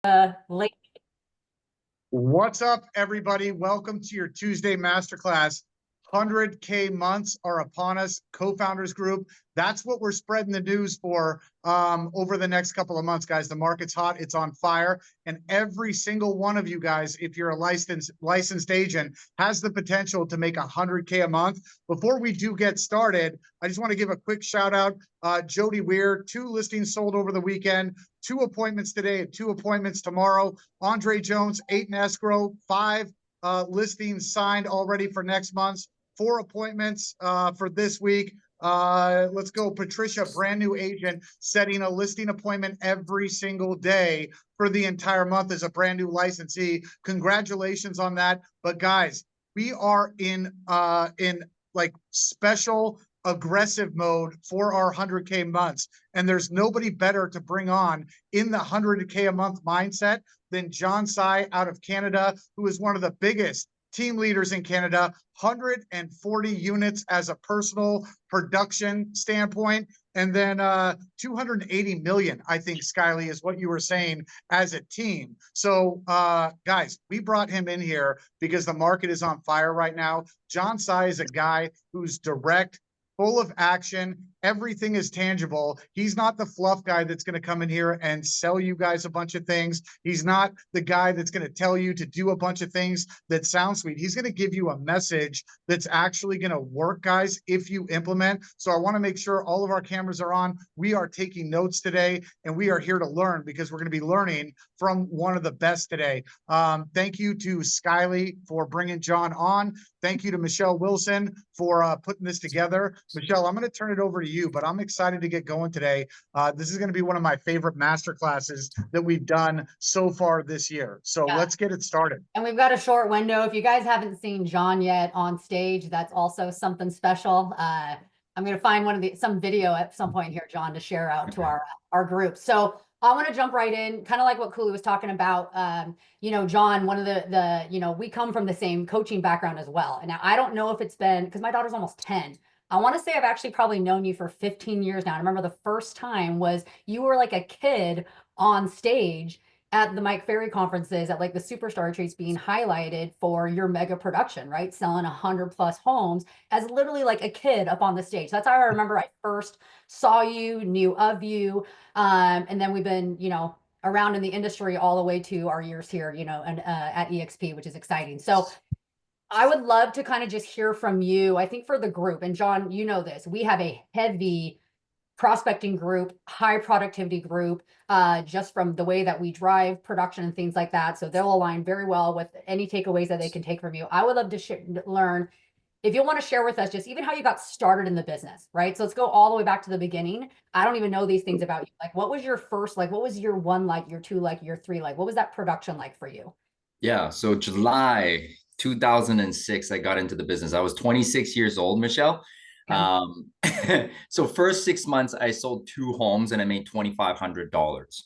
Late. What's up, everybody? Welcome to your Tuesday Masterclass. 100K months are upon us, co-founders group. That's what we're spreading the news for over the next couple of months, guys. The market's hot, it's on fire, and every single one of you guys, if you're a licensed agent, has the potential to make 100K a month. Before we do get started, I just want to give a quick shout out. Jody Weir, 2 listings sold over the weekend, 2 appointments today, 2 appointments tomorrow. Andre Jones, 8 in escrow, 5 listings signed already for next month. 4 appointments for this week. Let's go. Patricia, brand new agent, setting a listing appointment every single day for the entire month as a brand new licensee. Congratulations on that. But guys, we are in like special aggressive mode for our 100K months. And there's nobody better to bring on in the 100K a month mindset than John Tsai out of Canada, who is one of the biggest team leaders in Canada, 140 units as a personal production standpoint, and then 280 million, I think, Skyly, is what you were saying, as a team. So guys, we brought him in here because the market is on fire right now. John Tsai is a guy who's direct, full of action. Everything is tangible. He's not the fluff guy that's going to come in here and sell you guys a bunch of things. He's not the guy that's going to tell you to do a bunch of things that sound sweet. He's going to give you a message that's actually going to work, guys, if you implement. So I want to make sure all of our cameras are on. We are taking notes today, and we are here to learn because we're going to be learning from one of the best today. Thank you to Skyly for bringing John on. Thank you to Michelle Wilson for putting this together. Michelle, I'm going to turn it over to you, but I'm excited to get going today. This is going to be one of my favorite master classes that we've done so far this year. So let's get it started. And we've got a short window. If you guys haven't seen John yet on stage, that's also something special. I'm going to find some video at some point here, John, to share out to our group. So I want to jump right in, kind of like what Cooley was talking about. You know, John, one of the we come from the same coaching background as well. And now I don't know if it's been, because my daughter's almost 10. I want to say I've actually probably known you for 15 years now. I remember the first time was you were like a kid on stage at the Mike Ferry conferences at like the Superstar Retreats being highlighted for your mega production, right? Selling 100+ homes as literally like a kid up on the stage. That's how I remember I first saw you, knew of you. And then we've been, around in the industry all the way to our years here, and at EXP, which is exciting. So I would love to kind of just hear from you. I think for the group, and John, you know this, we have a heavy prospecting group, high productivity group, just from the way that we drive production and things like that. So they'll align very well with any takeaways that they can take from you. I would love to learn, if you want to share with us, just even how you got started in the business, right? So let's go all the way back to the beginning. I don't even know these things about you. Like, what was your first, like, what was year 1 like, year 2 like, year 3 like? What was that production like for you? Yeah, so July 2006, I got into the business. I was 26 years old, Michelle. So first 6 months, I sold 2 homes and I made $2,500.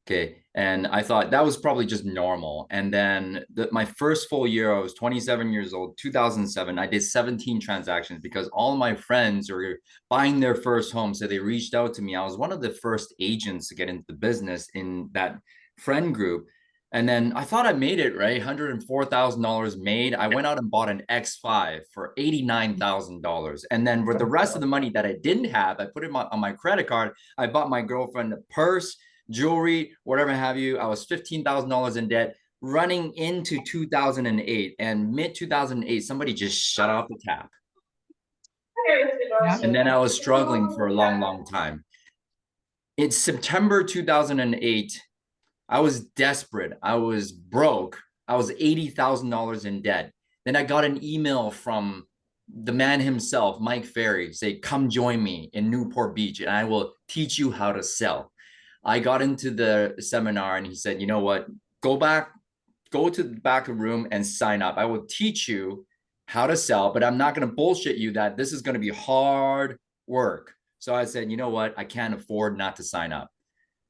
Okay. And I thought that was probably just normal. And then my first full year, I was 27 years old, 2007, I did 17 transactions because all my friends were buying their first home. So they reached out to me. I was one of the first agents to get into the business in that friend group. And then I thought I made it, right? $104,000 made. I went out and bought an X5 for $89,000. And then for the rest of the money that I didn't have, I put it on my credit card. I bought my girlfriend a purse, jewelry, whatever have you. I was $15,000 in debt running into 2008. And mid 2008, somebody just shut off the tap. And then I was struggling for a long, long time. It's September 2008. I was desperate. I was broke. I was $80,000 in debt. Then I got an email from the man himself, Mike Ferry, say, come join me in Newport Beach and I will teach you how to sell. I got into the seminar and he said, you know what, go to the back of the room and sign up. I will teach you how to sell, but I'm not going to bullshit you that this is going to be hard work. So I said, you know what, I can't afford not to sign up.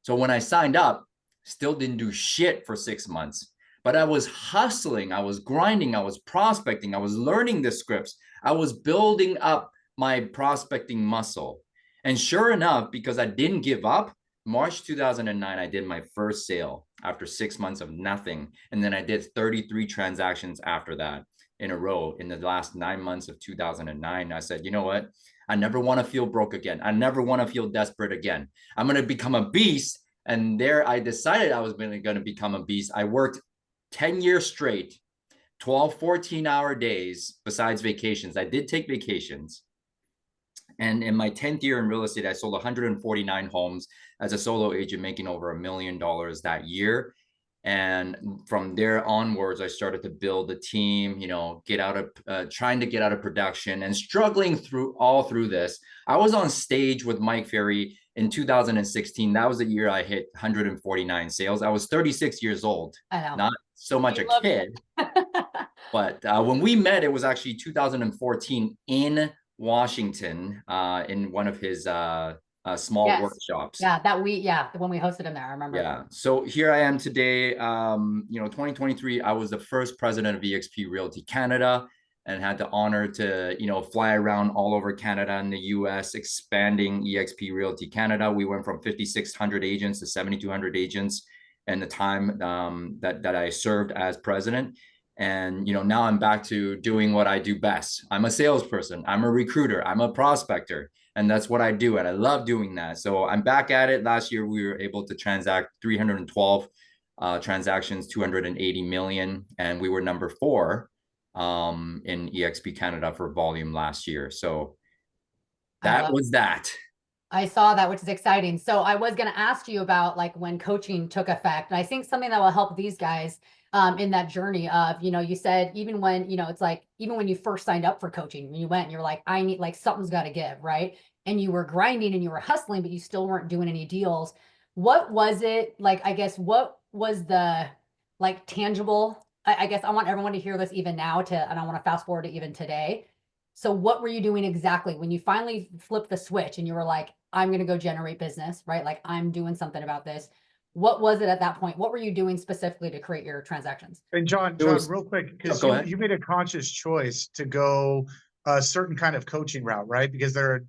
So when I signed up, still didn't do shit for 6 months, but I was hustling, I was grinding, I was prospecting, I was learning the scripts, I was building up my prospecting muscle. And sure enough, because I didn't give up, March 2009, I did my first sale. after 6 months of nothing. And then I did 33 transactions after that in a row in the last 9 months of 2009. I said, you know what? I never want to feel broke again. I never want to feel desperate again. I'm going to become a beast. And there I decided I was going to become a beast. I worked 10 years straight, 12, 14-hour days besides vacations. I did take vacations. And in my 10th year in real estate, I sold 149 homes as a solo agent, making over $1 million that year. And from there onwards, I started to build a team, you know, trying to get out of production and struggling through this. I was on stage with Mike Ferry in 2016. That was the year I hit 149 sales. I was 36 years old, I know. not so much a kid. But when we met, it was actually 2014 in Washington, in one of his small workshops. Yeah, when we hosted him there, I remember. Yeah. So here I am today. 2023, I was the first president of eXp Realty Canada and had the honor to, fly around all over Canada and the US, expanding eXp Realty Canada. We went from 5,600 agents to 7,200 agents in the time that I served as president. And, now I'm back to doing what I do best. I'm a salesperson. I'm a recruiter. I'm a prospector. And that's what I do. And I love doing that. So I'm back at it. Last year, we were able to transact 312 transactions, 280 million. And we were number 4 in eXp Canada for volume last year. So that was that. I saw that, which is exciting. So I was going to ask you about like when coaching took effect. And I think something that will help these guys in that journey of, you said even when, it's like, even when you first signed up for coaching, when you went and you're like, I need, like, something's got to give, right? And you were grinding and you were hustling, but you still weren't doing any deals. What was it like? I guess, what was the like tangible, I guess I want everyone to hear this even now and I want to fast forward to even today. So what were you doing exactly when you finally flipped the switch and you were like, I'm going to go generate business, right? Like I'm doing something about this. What was it at that point? What were you doing specifically to create your transactions? And John, real quick, because you made a conscious choice to go a certain kind of coaching route, right? Because there are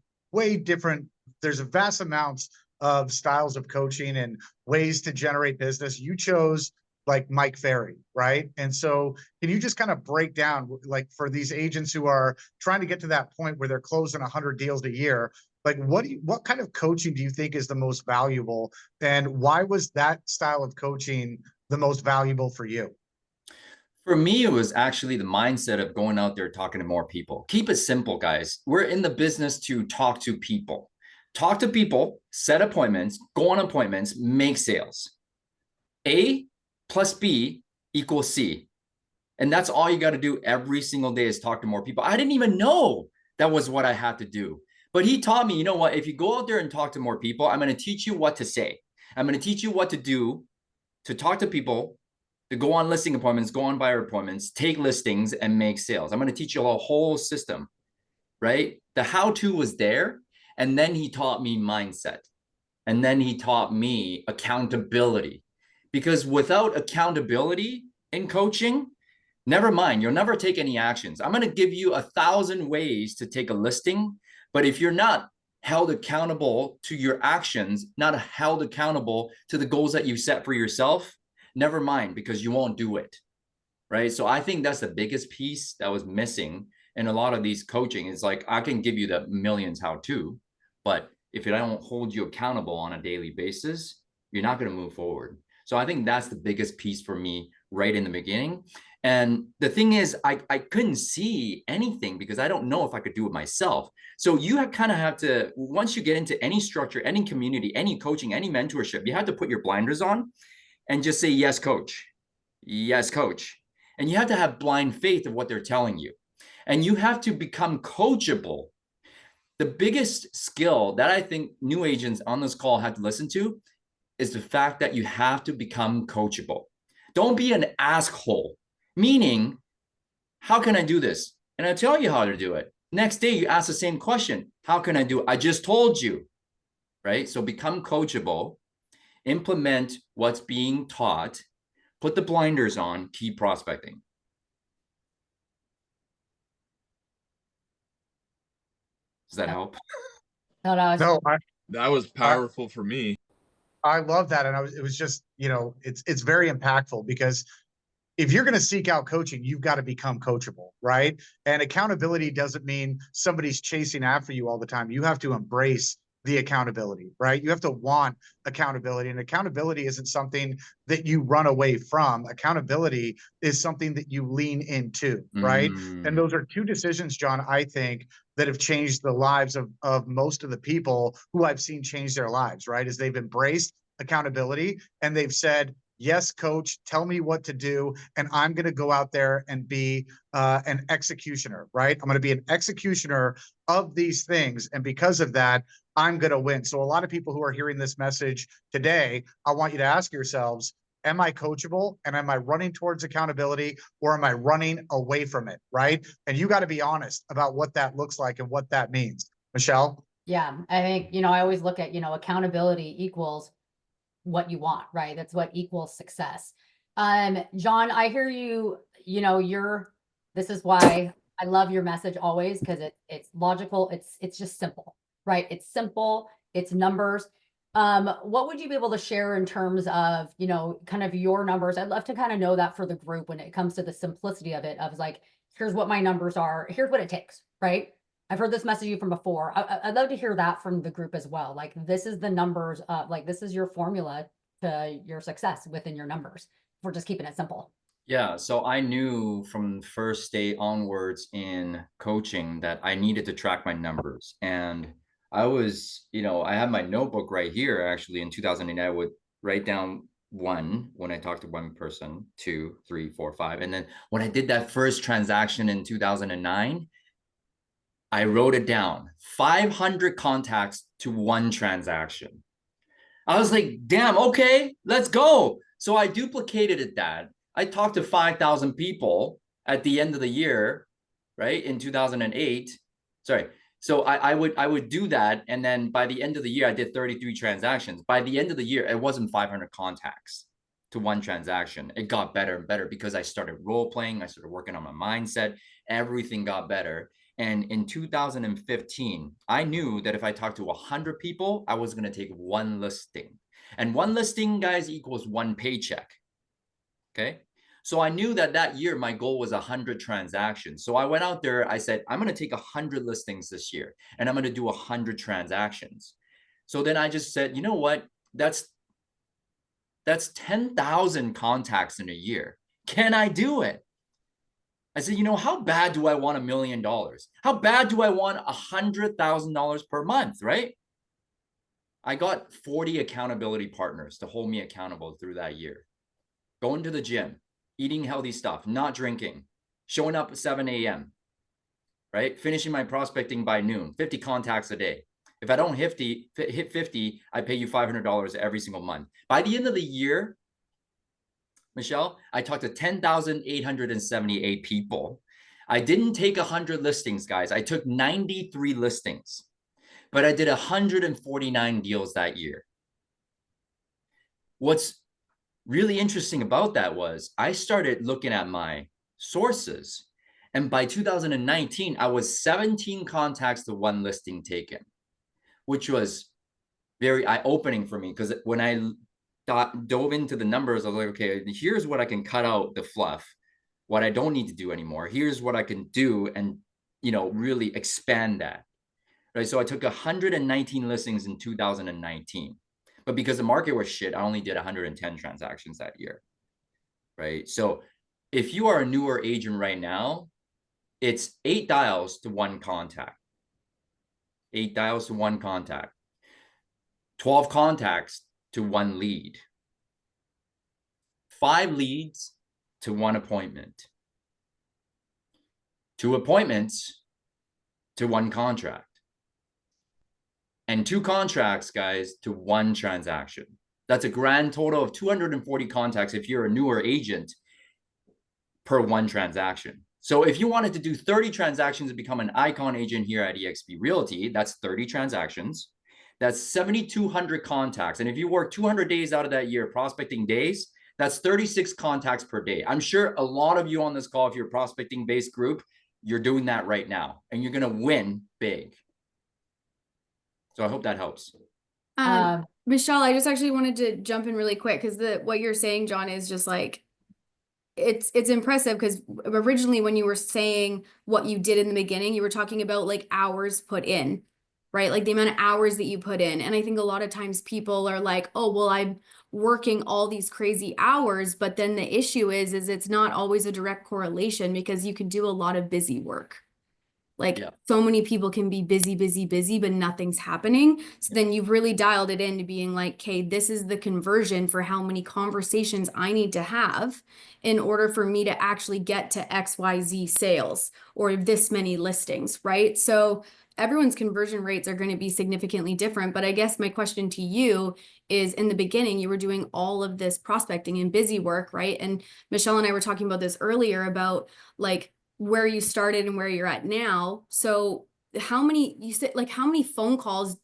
there's a vast amounts of styles of coaching and ways to generate business. You chose like Mike Ferry, right? And so can you just kind of break down, like for these agents who are trying to get to that point where they're closing 100 deals a year, like what kind of coaching do you think is the most valuable, and why was that style of coaching the most valuable for you? For me, it was actually the mindset of going out there talking to more people. Keep it simple, guys. We're in the business to talk to people. Talk to people, set appointments, go on appointments, make sales. A plus B equals C. And that's all you got to do every single day is talk to more people. I didn't even know that was what I had to do. But he taught me, you know what, if you go out there and talk to more people, I'm going to teach you what to say. I'm going to teach you what to do to talk to people, to go on listing appointments, go on buyer appointments, take listings and make sales. I'm going to teach you a whole system, right? The how-to was there. And then he taught me mindset. And then he taught me accountability. Because without accountability in coaching, never mind, you'll never take any actions. I'm going to give you 1,000 ways to take a listing. But if you're not held accountable to your actions, not held accountable to the goals that you set for yourself, never mind, because you won't do it, right? So I think that's the biggest piece that was missing in a lot of these coaching. It's like, I can give you the millions how to, but if I don't hold you accountable on a daily basis, you're not going to move forward. So I think that's the biggest piece for me right in the beginning. And the thing is, I couldn't see anything because I don't know if I could do it myself. So you kind of have to, once you get into any structure, any community, any coaching, any mentorship, you have to put your blinders on and just say, yes, coach. Yes, coach. And you have to have blind faith of what they're telling you. And you have to become coachable. The biggest skill that I think new agents on this call have to listen to is the fact that you have to become coachable. Don't be an asshole, meaning, how can I do this? And I tell you how to do it. Next day, you ask the same question. How can I do it? I just told you, right? So become coachable, implement what's being taught, put the blinders on, keep prospecting. Does that help? No, No, that was powerful for me. I love that. And it was just, it's very impactful because if you're going to seek out coaching, you've got to become coachable, right? And accountability doesn't mean somebody's chasing after you all the time. You have to embrace the accountability, right? You have to want accountability, and accountability isn't something that you run away from. Accountability is something that you lean into, right? And those are two decisions, John, I think, that have changed the lives of most of the people who I've seen change their lives, right? Is they've embraced accountability and they've said, yes, coach, tell me what to do. And I'm going to go out there and be an executioner, right? I'm going to be an executioner of these things. And because of that, I'm going to win. So a lot of people who are hearing this message today, I want you to ask yourselves, am I coachable? And am I running towards accountability, or am I running away from it, right? And you got to be honest about what that looks like and what that means. Michelle? Yeah, I think, I always look at, accountability equals what you want, right? That's what equals success. John, I hear you, this is why I love your message always, because it's logical. It's just simple, right? It's simple, it's numbers. What would you be able to share in terms of, kind of your numbers? I'd love to kind of know that for the group when it comes to the simplicity of it, of like, here's what my numbers are, here's what it takes, right? I've heard this message from before. I'd love to hear that from the group as well. Like, this is the numbers, like, this is your formula to your success within your numbers. We're just keeping it simple. Yeah, so I knew from first day onwards in coaching that I needed to track my numbers. And I was, I have my notebook right here. Actually, in 2008, I would write down 1 when I talked to one person, 2, 3, 4, 5. And then when I did that first transaction in 2009, I wrote it down, 500 contacts to 1 transaction. I was like, damn, okay, let's go. So I duplicated it that. I talked to 5,000 people at the end of the year, right? In 2008. Sorry. So I would do that. And then by the end of the year, I did 33 transactions. By the end of the year, it wasn't 500 contacts to 1 transaction. It got better and better because I started role playing. I started working on my mindset. Everything got better. And in 2015, I knew that if I talked to 100 people, I was going to take 1 listing. And 1 listing, guys, equals 1 paycheck. Okay. So I knew that that year, my goal was 100 transactions. So I went out there, I said, I'm going to take 100 listings this year, and I'm going to do 100 transactions. So then I just said, you know what? That's 10,000 contacts in a year. Can I do it? I said, how bad do I want $1 million? How bad do I want $100,000 per month, right? I got 40 accountability partners to hold me accountable through that year. Going to the gym, eating healthy stuff, not drinking, showing up at 7 a.m., right? Finishing my prospecting by noon, 50 contacts a day. If I don't hit 50, I pay you $500 every single month. By the end of the year, Michelle, I talked to 10,878 people. I didn't take 100 listings, guys. I took 93 listings, but I did 149 deals that year. What's really interesting about that was I started looking at my sources. And by 2019, I was 17 contacts to 1 listing taken, which was very eye-opening for me, because when I dove into the numbers, I was like, okay, here's what I can cut out the fluff, what I don't need to do anymore. Here's what I can do and, really expand that, right? So I took 119 listings in 2019, but because the market was shit, I only did 110 transactions that year, right? So if you are a newer agent right now, it's 8 dials to 1 contact, 8 dials to 1 contact, 12 contacts to 1 lead, 5 leads to 1 appointment, 2 appointments to 1 contract, and 2 contracts, guys, to 1 transaction. That's a grand total of 240 contacts if you're a newer agent per 1 transaction. So if you wanted to do 30 transactions and become an icon agent here at eXp Realty, that's 30 transactions. That's 7,200 contacts. And if you work 200 days out of that year, prospecting days, that's 36 contacts per day. I'm sure a lot of you on this call, if you're a prospecting based group, you're doing that right now, and you're going to win big. So I hope that helps. Michelle, I just actually wanted to jump in really quick because what you're saying, John, is just like it's impressive because originally when you were saying what you did in the beginning, you were talking about like hours put in, right? Like the amount of hours that you put in. And I think a lot of times people are like, oh, well, I'm working all these crazy hours, but then the issue is it's not always a direct correlation because you could do a lot of busy work. Like so many people can be busy, but nothing's happening. So then you've really dialed it into being like, okay, this is the conversion for how many conversations I need to have in order for me to actually get to XYZ sales or this many listings, right? So everyone's conversion rates are going to be significantly different. But I guess my question to you is, in the beginning, you were doing all of this prospecting and busy work, right? And Michelle and I were talking about this earlier about like where you started and where you're at now. So how many phone calls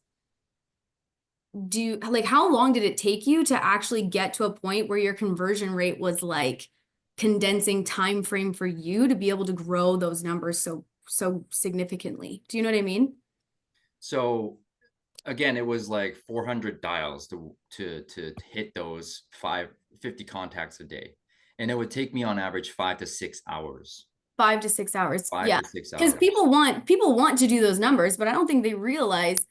how long did it take you to actually get to a point where your conversion rate was like condensing time frame for you to be able to grow those numbers so significantly? Do you know what I mean? So again, it was like 400 dials to hit those 50 contacts a day. And it would take me on average 5 to 6 hours. 5 to 6 hours. 5 yeah. to 6 Because hours. people want to do those numbers, but I don't think they realize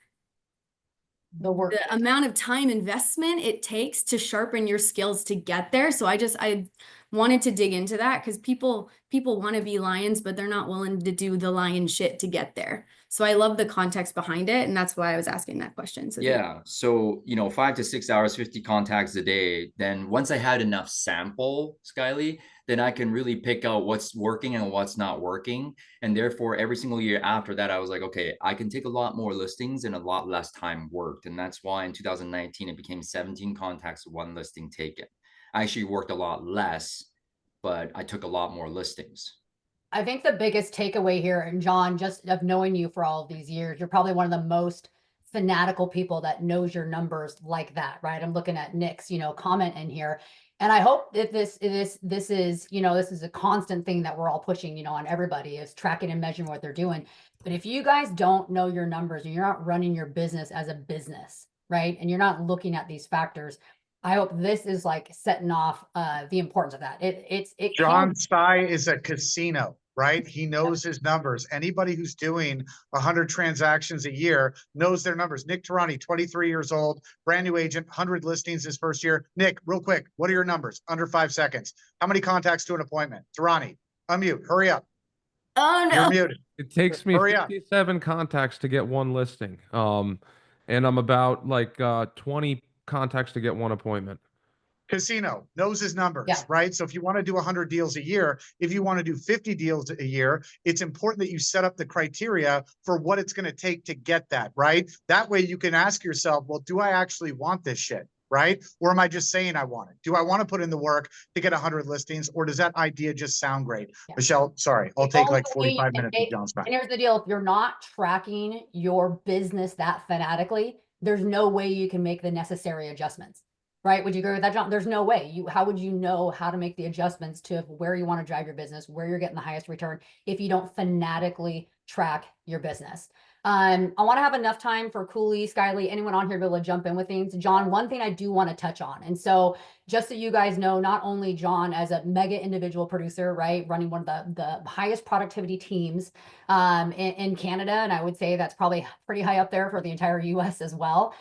The work. the amount of time investment it takes to sharpen your skills to get there. So I wanted to dig into that because people want to be lions, but they're not willing to do the lion shit to get there. So I love the context behind it. And that's why I was asking that question. So yeah. So, 5 to 6 hours, 50 contacts a day. Then once I had enough sample, Skyly, then I can really pick out what's working and what's not working. And therefore, every single year after that, I was like, okay, I can take a lot more listings and a lot less time worked. And that's why in 2019, it became 17 contacts, 1 listing taken. I actually worked a lot less, but I took a lot more listings. I think the biggest takeaway here, and John, just of knowing you for all of these years, you're probably one of the most fanatical people that knows your numbers like that, right? I'm looking at Nick's, comment in here. And I hope that this is, this is a constant thing that we're all pushing, on everybody, is tracking and measuring what they're doing. But if you guys don't know your numbers and you're not running your business as a business, right? And you're not looking at these factors, I hope this is like setting off the importance of that. John Tsai is a casino, right? He knows his numbers. Anybody who's doing 100 transactions a year knows their numbers. Nick Tarani, 23 years old, brand new agent, 100 listings his first year. Nick, real quick, what are your numbers? Under 5 seconds. How many contacts to an appointment? Tarani, unmute, hurry up. Oh no. You're muted. It takes me Hurry up. 57 contacts to get 1 listing. And I'm about like 20 contacts to get 1 appointment. Casino knows his numbers, Yeah. right? So if you want to do 100 deals a year, if you want to do 50 deals a year, it's important that you set up the criteria for what it's going to take to get that, right? That way you can ask yourself, well, do I actually want this shit, right? Or am I just saying I want it? Do I want to put in the work to get 100 listings, or does that idea just sound great? Yeah. Michelle, sorry, I'll take like 45 minutes with John's time. And here's the deal. If you're not tracking your business that fanatically, there's no way you can make the necessary adjustments. Right? Would you agree with that, John? There's no way. How would you know how to make the adjustments to where you want to drive your business, where you're getting the highest return, if you don't fanatically track your business? I want to have enough time for Cooley, Skyly, anyone on here to be able to jump in with things. John, one thing I do want to touch on. And so just so you guys know, not only John as a mega individual producer, right, running one of the highest productivity teams in Canada, and I would say that's probably pretty high up there for the entire US as well.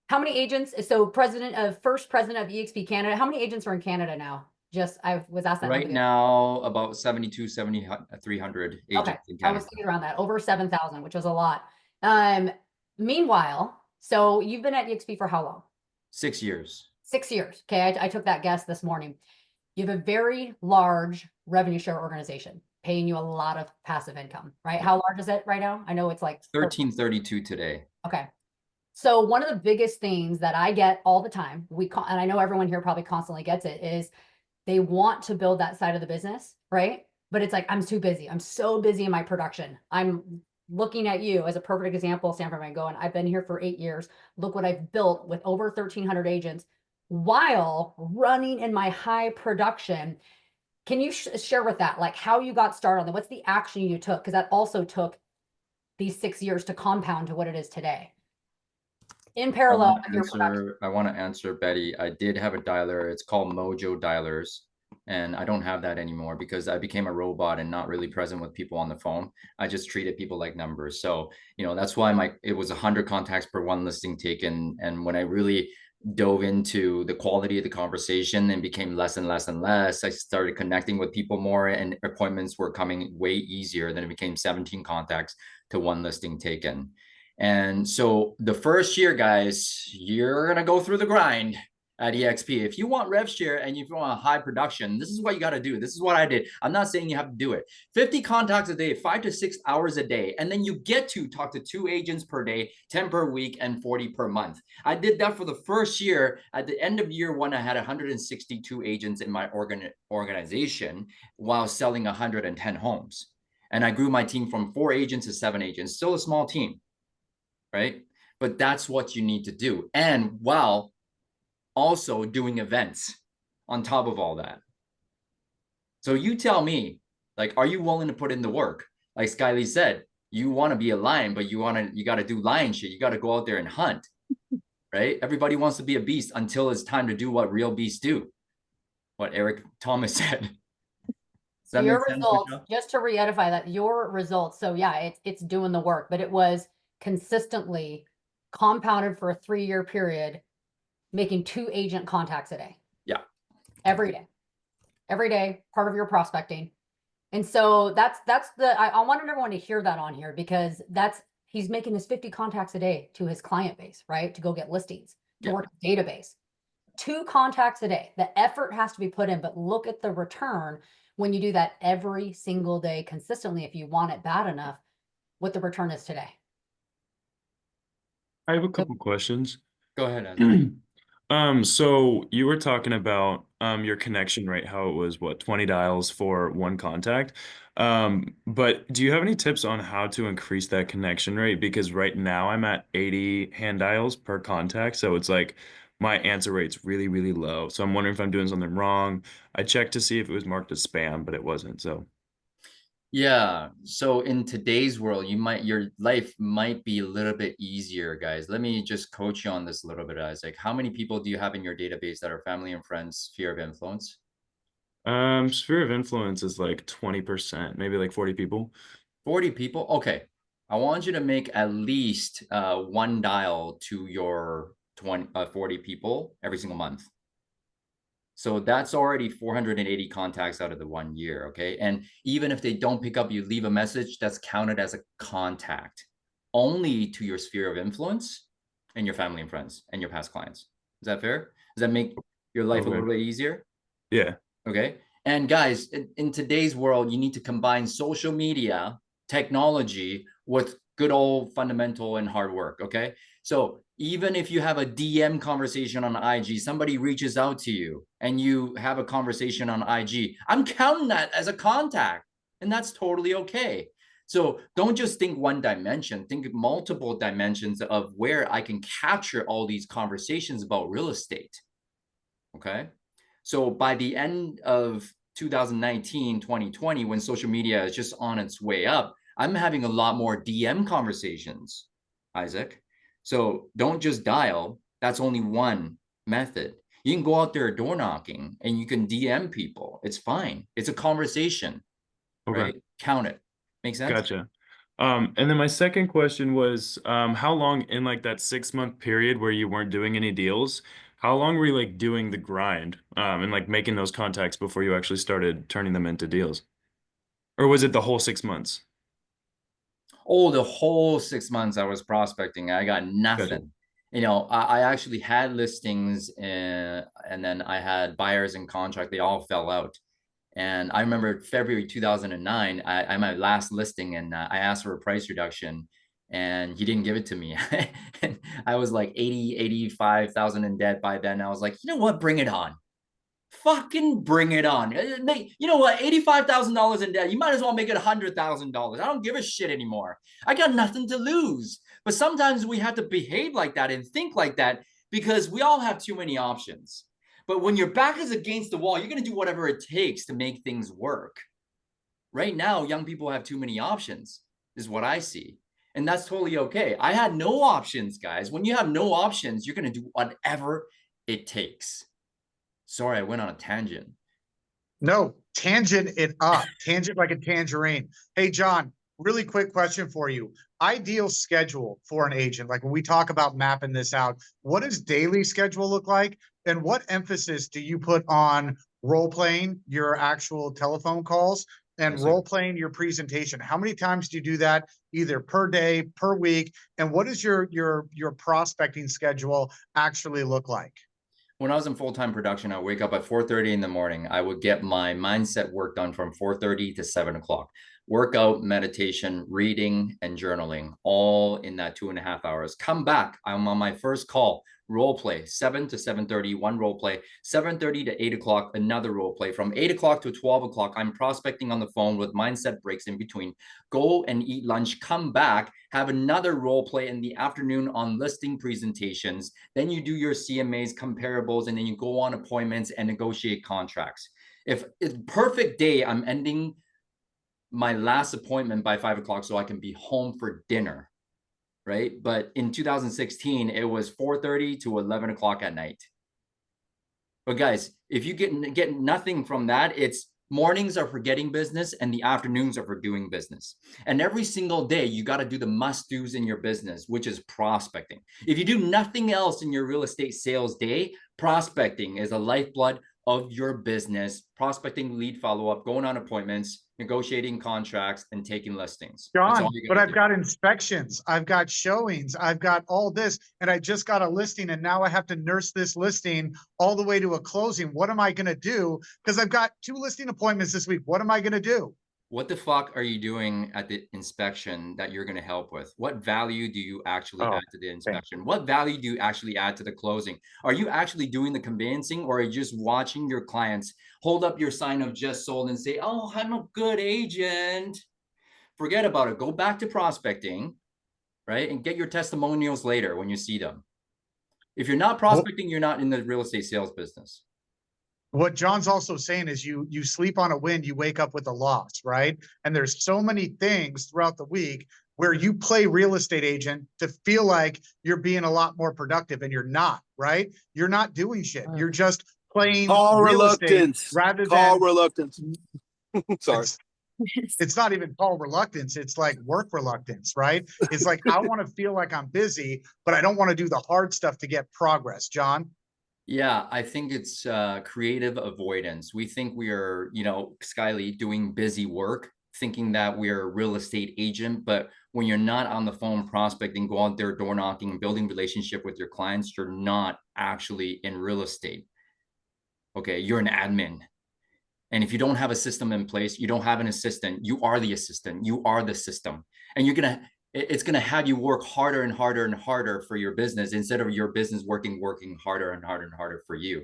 How many agents? So first president of EXP Canada, how many agents are in Canada now? I was asked that. Right now, about 300 agents in Canada. I was thinking around that, over 7,000, which was a lot. Meanwhile, so you've been at EXP for how long? 6 years. 6 years. Okay, I took that guess this morning. You have a very large revenue share organization paying you a lot of passive income, right? How large is it right now? I know it's like 1332 today. Okay. So one of the biggest things that I get all the time, and I know everyone here probably constantly gets it, is they want to build that side of the business, right? But it's like, I'm too busy. I'm so busy in my production. I'm looking at you as a perfect example, Stanford, and going, I've been here for 8 years. Look what I've built with over 1,300 agents while running in my high production. Can you share with that, like how you got started on that? What's the action you took? Because that also took these 6 years to compound to what it is today. in I parallel want with to your production. answer, I want to answer Betty. I did have a dialer. It's called Mojo Dialers. And I don't have that anymore because I became a robot and not really present with people on the phone. I just treated people like numbers. So, that's why it was 100 contacts per one listing taken. And when I really dove into the quality of the conversation and became less and less and less, I started connecting with people more and appointments were coming way easier. Then it became 17 contacts to one listing taken. And so the first year, guys, you're going to go through the grind at EXP. If you want rev share and if you want a high production, this is what you got to do. This is what I did. I'm not saying you have to do it. 50 contacts a day, 5 to 6 hours a day. And then you get to talk to 2 agents per day, 10 per week, and 40 per month. I did that for the first year. At the end of year 1, I had 162 agents in my organization while selling 110 homes. And I grew my team from 4 agents to 7 agents, still a small team, right? But that's what you need to do. And while also doing events on top of all that. So you tell me, like, are you willing to put in the work? Like Skylee said, you want to be a lion, but you got to do lion shit. You got to go out there and hunt, right? Everybody wants to be a beast until it's time to do what real beasts do. What Eric Thomas said. So your results, just to re-edify that, your results, so yeah, it's doing the work, but it was consistently compounded for a 3-year period, making 2 agent contacts a day. Yeah. Every day, part of your prospecting. And so that's I wanted everyone to hear that on here because he's making his 50 contacts a day to his client base, right? To go get listings, to work his database. 2 contacts a day. The effort has to be put in, but look at the return when you do that every single day consistently. If you want it bad enough, what the return is today. I have a couple questions. Go ahead, Andrew. So you were talking about your connection rate, how it was 20 dials for one contact. But do you have any tips on how to increase that connection rate? Because right now I'm at 80 hand dials per contact, so it's like my answer rate's really, really low. So I'm wondering if I'm doing something wrong. I checked to see if it was marked as spam, but it wasn't. So Yeah. So in today's world, your life might be a little bit easier, guys. Let me just coach you on this a little bit, Isaac. How many people do you have in your database that are family and friends, sphere of influence? sphere of influence is like 20%, maybe like 40 people. 40 people? Okay. I want you to make at least 1 dial to your 40 people every single month. So that's already 480 contacts out of the 1 year, okay? And even if they don't pick up, you leave a message, that's counted as a contact only to your sphere of influence and your family and friends and your past clients. Is that fair? Does that make your life a little bit easier? Yeah. Okay. And guys, in today's world, you need to combine social media, technology with good old fundamental and hard work, okay? So even if you have a DM conversation on IG, somebody reaches out to you and you have a conversation on IG, I'm counting that as a contact, and that's totally okay. So don't just think one dimension, think multiple dimensions of where I can capture all these conversations about real estate, okay? So by the end of 2019, 2020, when social media is just on its way up, I'm having a lot more DM conversations, Isaac. So don't just dial. That's only one method. You can go out there door knocking and you can DM people. It's fine. It's a conversation, right? Count it. Make sense? Gotcha. And then my second question was, how long in like that 6-month period where you weren't doing any deals, how long were you like doing the grind, and like making those contacts before you actually started turning them into deals? Or was it the whole 6 months? Oh, the whole 6 months I was prospecting, I got nothing. Gotcha. I actually had listings and then I had buyers in contract. They all fell out. And I remember February 2009, I my last listing and I asked for a price reduction and he didn't give it to me. And I was like 85,000 in debt by then. I was like, you know what? Bring it on. Fucking bring it on. You know what? $85,000 in debt. You might as well make it $100,000. I don't give a shit anymore. I got nothing to lose. But sometimes we have to behave like that and think like that because we all have too many options. But when your back is against the wall, you're going to do whatever it takes to make things work. Right now, young people have too many options, is what I see. And that's totally okay. I had no options, guys. When you have no options, you're going to do whatever it takes. Sorry, I went on a tangent. No, tangent it up. Tangent like a tangerine. Hey, John, really quick question for you. Ideal schedule for an agent. Like when we talk about mapping this out, what does daily schedule look like? And what emphasis do you put on role playing your actual telephone calls and Yes, sir. role playing your presentation? How many times do you do that either per day, per week? And what does your prospecting schedule actually look like? When I was in full-time production, I wake up at 4:30 in the morning. I would get my mindset work done from 4:30 to 7 o'clock. Workout, meditation, reading, and journaling, all in that 2.5 hours. Come back. I'm on my first call. Role play, 7 to 7:30, one role play. 7:30 to 8 o'clock, another role play. From 8 o'clock to 12 o'clock, I'm prospecting on the phone with mindset breaks in between. Go and eat lunch, come back, have another role play in the afternoon on listing presentations. Then you do your CMAs, comparables, and then you go on appointments and negotiate contracts. If it's perfect day, I'm ending my last appointment by 5 o'clock so I can be home for dinner, right? But in 2016, it was 4:30 to 11 o'clock at night. But guys, if you get nothing from that, it's mornings are for getting business and the afternoons are for doing business. And every single day, you got to do the must-dos in your business, which is prospecting. If you do nothing else in your real estate sales day, prospecting is a lifeblood of your business. Prospecting, lead follow-up, going on appointments, negotiating contracts, and taking listings. That's John, all you but gotta I've do. got inspections, I've got showings, I've got all this, and I just got a listing and now I have to nurse this listing all the way to a closing. What am I going to do? Because I've got 2 listing appointments this week. What am I going to do? What the fuck are you doing at the inspection that you're going to help with? What value do you actually add to the inspection? What value do you actually add to the closing? Are you actually doing the conveyancing, or are you just watching your clients hold up your sign of just sold and say, oh, I'm a good agent? Forget about it. Go back to prospecting, right? And get your testimonials later when you see them. If you're not prospecting, you're not in the real estate sales business. What John's also saying is you sleep on a win, you wake up with a loss, right? And there's so many things throughout the week where you play real estate agent to feel like you're being a lot more productive, and you're not, right? You're not doing shit. You're just playing Call real reluctance. estate rather Call than reluctance. Sorry. it's not even called reluctance. It's like work reluctance, right? It's like, I want to feel like I'm busy, but I don't want to do the hard stuff to get progress. John? Yeah, I think it's creative avoidance. We think we are, Skyly, doing busy work, thinking that we're a real estate agent. But when you're not on the phone prospecting, go out there door knocking and building relationship with your clients, you're not actually in real estate. Okay, you're an admin. And if you don't have a system in place, you don't have an assistant, you are the assistant, you are the system. And it's going to have you work harder and harder and harder for your business instead of your business working harder and harder and harder for you,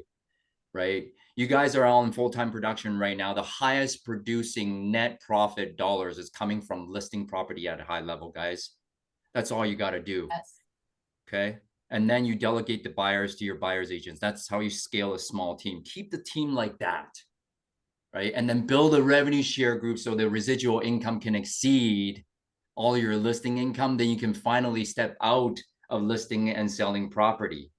right? You guys are all in full-time production right now. The highest producing net profit dollars is coming from listing property at a high level, guys. That's all you got to do. Yes. Okay. And then you delegate the buyers to your buyer's agents. That's how you scale a small team. Keep the team like that, right? And then build a revenue share group so the residual income can exceed all your listing income. Then you can finally step out of listing and selling property.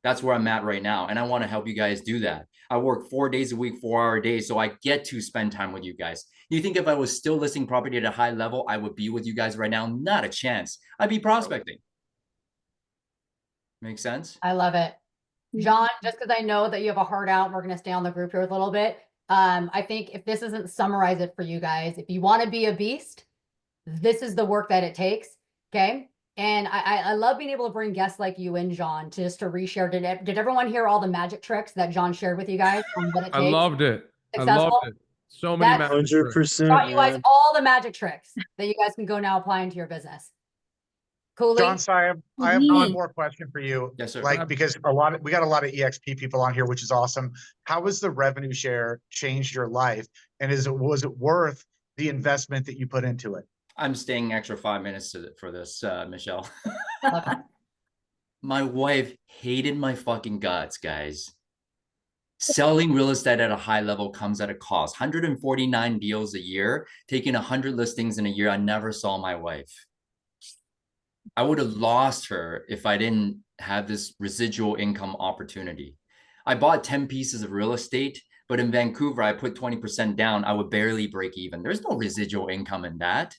That's where I'm at right now. And I want to help you guys do that. I work 4 days a week, 4-hour days, so I get to spend time with you guys. You think if I was still listing property at a high level, I would be with you guys right now? Not a chance. I'd be prospecting. Make sense? I love it. John, just because I know that you have a heart out, we're going to stay on the group here a little bit. I think if this isn't summarize it for you guys, if you want to be a beast, this is the work that it takes. Okay. And I love being able to bring guests like you in, John, just to reshare. Did everyone hear all the magic tricks that John shared with you guys on what it takes? I loved it. Successful? I loved it. So many That's magic tricks. 100%. Taught you guys all the magic tricks that you guys can go now apply into your business. Coolly? John Tsai, I have one more question for you. Yes, sir. Like, because we got a lot of EXP people on here, which is awesome. How has the revenue share changed your life? And was it worth the investment that you put into it? I'm staying extra 5 minutes for this, Michelle. My wife hated my fucking guts, guys. Selling real estate at a high level comes at a cost. 149 deals a year, taking 100 listings in a year. I never saw my wife. I would have lost her if I didn't have this residual income opportunity. I bought 10 pieces of real estate, but in Vancouver, I put 20% down. I would barely break even. There's no residual income in that.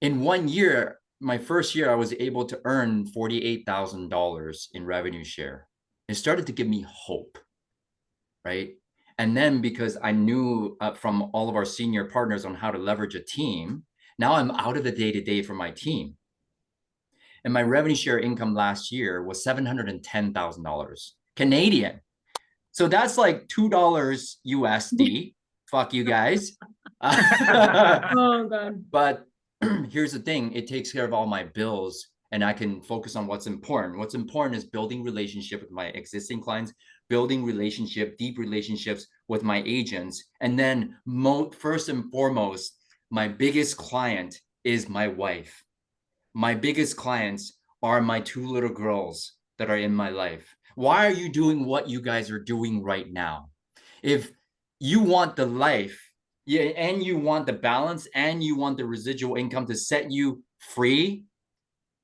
In 1 year, my first year, I was able to earn $48,000 in revenue share. It started to give me hope, right? And then because I knew from all of our senior partners on how to leverage a team, now I'm out of the day-to-day for my team. And my revenue share income last year was $710,000 Canadian. So that's like $2 USD. Fuck you guys. Oh God. But here's the thing, it takes care of all my bills and I can focus on what's important. What's important is building relationship with my existing clients, building deep relationships with my agents. And then first and foremost, my biggest client is my wife. My biggest clients are my two little girls that are in my life. Why are you doing what you guys are doing right now? If you want the life, yeah, and you want the balance and you want the residual income to set you free,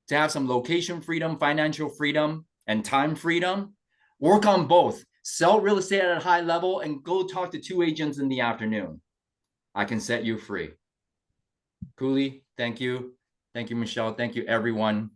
to have some location freedom, financial freedom, and time freedom, work on both. Sell real estate at a high level and go talk to 2 agents in the afternoon. I can set you free. Cooley, thank you. Thank you, Michelle. Thank you, everyone.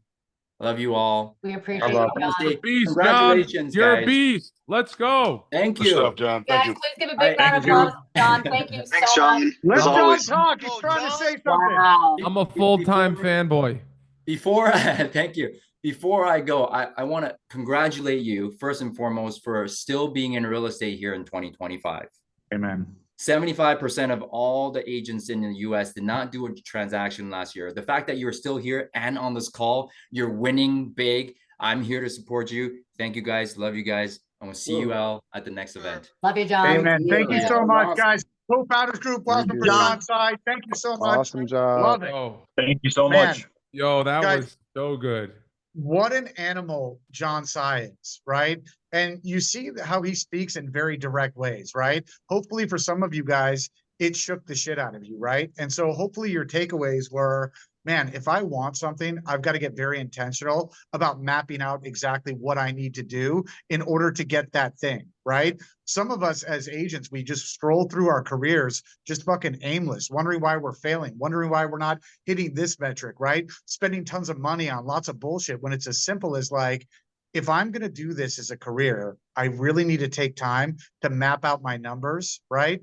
Love you all. We appreciate I you, love John. Beast, Congratulations, John. You're guys. a beast. Let's go. Thank Good stuff, you. John. Guys, Thank you. please give a All big right, round of thank you. applause, John. Thank you Thanks, so much. John. Let As John always. talk. He's Oh, trying to John? say something. Wow. I'm a full-time fanboy. Before, thank you. Before I go, I want to congratulate you first and foremost for still being in real estate here in 2025. Amen. 75% of all the agents in the US did not do a transaction last year. The fact that you're still here and on this call, you're winning big. I'm here to support you. Thank you guys. Love you guys. And we'll see you all at the next event. Love you, John. Amen. Thank you Yeah. so much, Awesome. guys. Co-founders group, welcome for John. John Tsai. Thank you so much. Awesome job. Love it. Oh, Thank you so Man. much. yo, that Guys. was so good. What an animal John Tsai is, right? And you see how he speaks in very direct ways, right? Hopefully for some of you guys, it shook the shit out of you, right? And so hopefully your takeaways were, man, if I want something, I've got to get very intentional about mapping out exactly what I need to do in order to get that thing, right? Some of us as agents, we just stroll through our careers just fucking aimless, wondering why we're failing, wondering why we're not hitting this metric, right? Spending tons of money on lots of bullshit when it's as simple as like, if I'm going to do this as a career, I really need to take time to map out my numbers, right?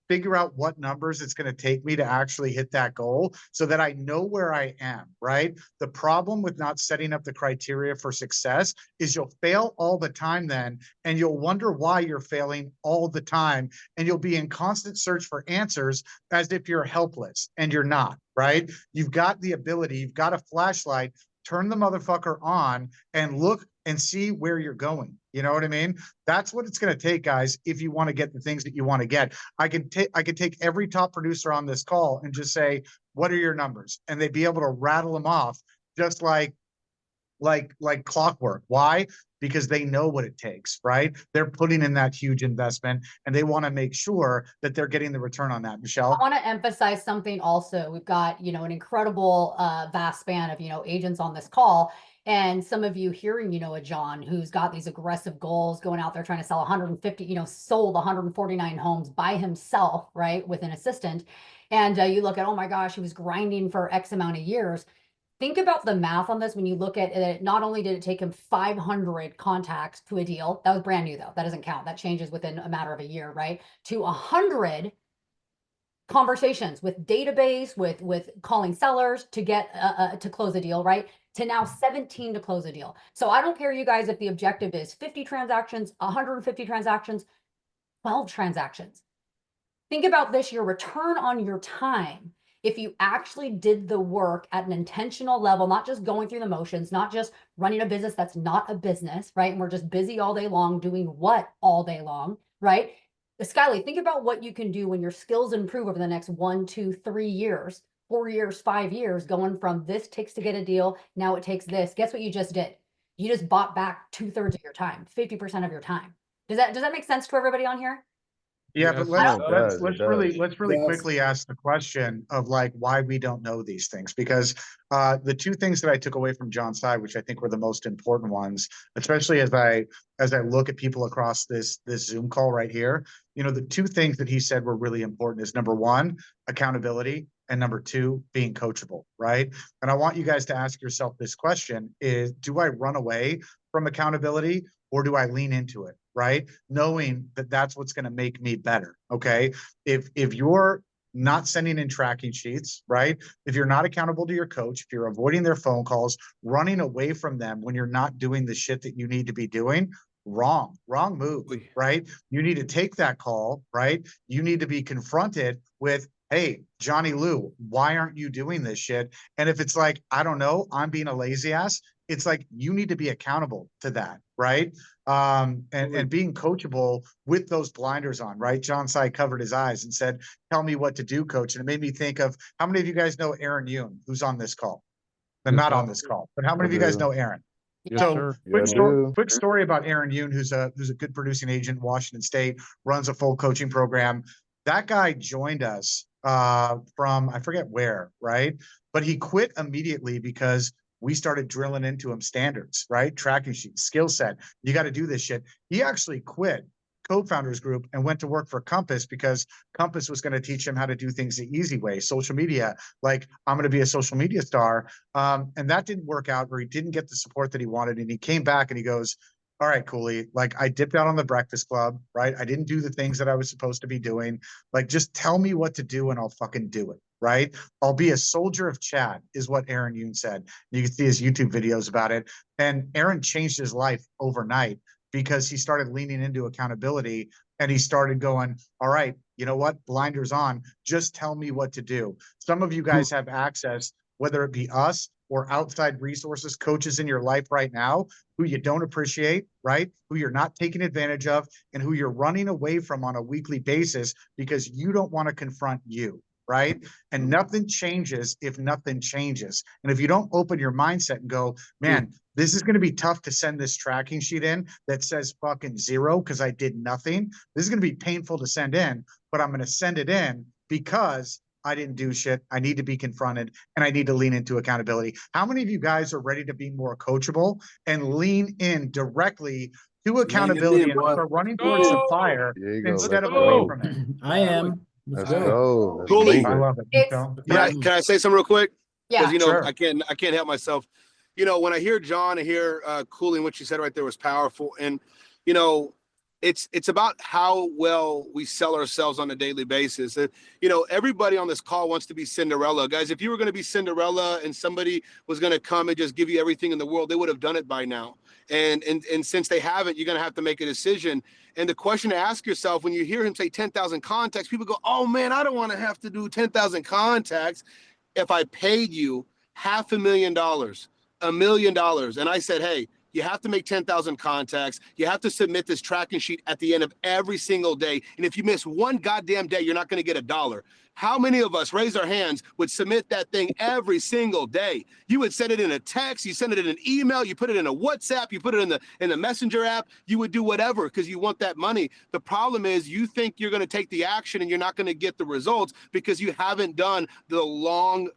Figure out what numbers it's going to take me to actually hit that goal so that I know where I am, right? The problem with not setting up the criteria for success is you'll fail all the time then, and you'll wonder why you're failing all the time. And you'll be in constant search for answers as if you're helpless, and you're not, right? You've got the ability, you've got a flashlight, turn the motherfucker on and look and see where you're going. You know what I mean? That's what it's going to take, guys, if you want to get the things that you want to get. I could take every top producer on this call and just say, what are your numbers? And they'd be able to rattle them off just like clockwork. Why? Because they know what it takes, right? They're putting in that huge investment and they want to make sure that they're getting the return on that. Michelle? I want to emphasize something also. We've got, an incredible vast span of, agents on this call. And some of you hearing, a John who's got these aggressive goals going out there trying to sell 150, sold 149 homes by himself, right? With an assistant. And you look at, oh my gosh, he was grinding for X amount of years. Think about the math on this when you look at it. Not only did it take him 500 contacts to a deal, that was brand new though. That doesn't count. That changes within a matter of a year, right? To 100 conversations with database, with calling sellers to get to close a deal, right? To now 17 to close a deal. So I don't care, you guys, if the objective is 50 transactions, 150 transactions, 12 transactions. Think about this, your return on your time. If you actually did the work at an intentional level, not just going through the motions, not just running a business that's not a business, right? And we're just busy all day long doing what all day long, right? Skyly, think about what you can do when your skills improve over the next 1, 2, 3 years, 4 years, 5 years, going from this takes to get a deal, now it takes this. Guess what you just did? You just bought back 2/3 of your time, 50% of your time. Does that make sense to everybody on here? Yeah, Yes, but it let's does. let's really Yes. quickly ask the question of like why we don't know these things, because the two things that I took away from John Tsai, which I think were the most important ones, especially as I look at people across this Zoom call right here, you know, the two things that he said were really important is number one, accountability, and number two, being coachable, right? And I want you guys to ask yourself this question: is do I run away from accountability or do I lean into it? Right? Knowing that that's what's going to make me better. Okay. If you're not sending in tracking sheets, right? If you're not accountable to your coach, if you're avoiding their phone calls, running away from them when you're not doing the shit that you need to be doing, wrong move, right? You need to take that call, right? You need to be confronted with, hey, Johnny Lou, why aren't you doing this shit? And if it's like, I don't know, I'm being a lazy ass, it's like you need to be accountable to that, right? And being coachable with those blinders on, right? John Tsai covered his eyes and said, tell me what to do, coach. And it made me think of how many of you guys know Aaron Yoon, who's on this call? And Yes, not sir. on this call, but how many of you guys know Aaron? Yes, So sir. quick story about Aaron Yoon, who's a good producing agent in Washington State, runs a full coaching program. That guy joined us from I forget where, right? But he quit immediately because we started drilling into him standards, right? Tracking sheets, skill set. You got to do this shit. He actually quit co-founders group and went to work for Compass because Compass was going to teach him how to do things the easy way, social media. Like, I'm going to be a social media star. And that didn't work out, or he didn't get the support that he wanted. And he came back and he goes, all right, Cooley, like I dipped out on the Breakfast Club, right? I didn't do the things that I was supposed to be doing. Like, just tell me what to do and I'll fucking do it, right? I'll be a soldier of chat is what Aaron Yoon said. You can see his YouTube videos about it. And Aaron changed his life overnight because he started leaning into accountability and he started going, all right, you know what? Blinders on, just tell me what to do. Some of you guys have access, whether it be us or outside resources, coaches in your life right now who you don't appreciate, right? Who you're not taking advantage of and who you're running away from on a weekly basis because you don't want to confront you, right? And nothing changes if nothing changes. And if you don't open your mindset and go, man, this is going to be tough to send this tracking sheet in that says fucking zero because I did nothing. This is going to be painful to send in, but I'm going to send it in because I didn't do shit. I need to be confronted and I need to lean into accountability. How many of you guys are ready to be more coachable and lean in directly to accountability and start running towards the fire instead of away from it? I am. Let's go. go. Cooley, I love it. It's- Michelle. Can I say something real quick? Yeah, Because sure. I can't help myself. When I hear John, I hear Cooley, what you said right there was powerful. And it's about how well we sell ourselves on a daily basis. And, everybody on this call wants to be Cinderella. Guys, if you were going to be Cinderella and somebody was going to come and just give you everything in the world, they would have done it by now. And since they haven't, you're going to have to make a decision. And the question to ask yourself when you hear him say 10,000 contacts, people go, oh man, I don't want to have to do 10,000 contacts. If I paid you $500,000, $1 million, and I said, hey, you have to make 10,000 contacts. You have to submit this tracking sheet at the end of every single day. And if you miss one goddamn day, you're not going to get $1. How many of us, raise our hands, would submit that thing every single day? You would send it in a text, you send it in an email, you put it in a WhatsApp, you put it in the Messenger app, you would do whatever because you want that money. The problem is you think you're going to take the action and you're not going to get the results because you haven't done the long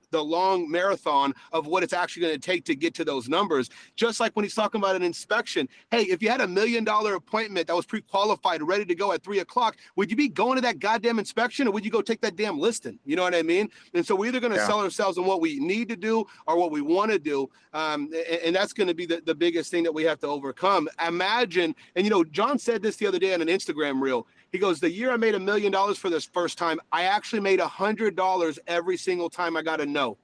marathon of what it's actually going to take to get to those numbers. Just like when he's talking about an inspection. Hey, if you had $1 million appointment that was pre-qualified, ready to go at 3:00, would you be going to that goddamn inspection or would you go take that damn listing? You know what I mean? And so we're either going to sell ourselves on what we need to do or what we want to do. And that's going to be the biggest thing that we have to overcome. Imagine, and John said this the other day on an Instagram reel. He goes, the year I made $1 million for this first time, I actually made $100 every single time I got a no.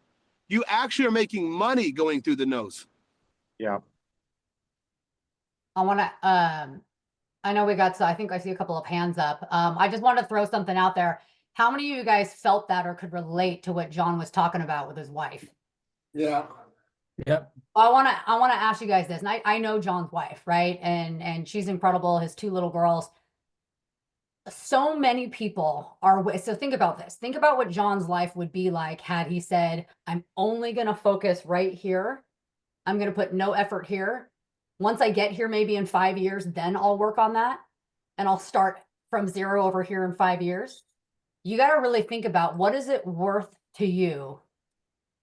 You actually are making money going through the no's. Yeah. I want to, I know we got, so I think I see a couple of hands up. I just want to throw something out there. How many of you guys felt that or could relate to what John was talking about with his wife? Yeah. Yep. I want to ask you guys this, and I know John's wife, right? And she's incredible. His 2 little girls. So many people are, so think about this. Think about what John's life would be like had he said, I'm only going to focus right here. I'm going to put no effort here. Once I get here, maybe in 5 years, then I'll work on that. And I'll start from 0 over here in 5 years, you got to really think about what is it worth to you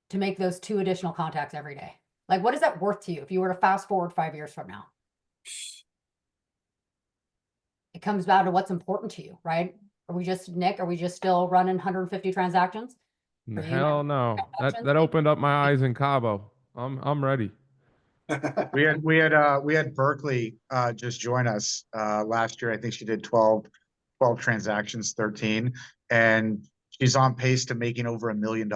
to make those 2 additional contacts every day? Like, what is that worth to you if you were to fast forward 5 years from now? It comes down to what's important to you, right? Are we just, Nick, are we just still running 150 transactions? For you, Hell no. That transactions? opened up my eyes in Cabo. I'm ready. We had Berkeley just join us last year. I think she did 12 transactions, 13, and she's on pace to making over $1 million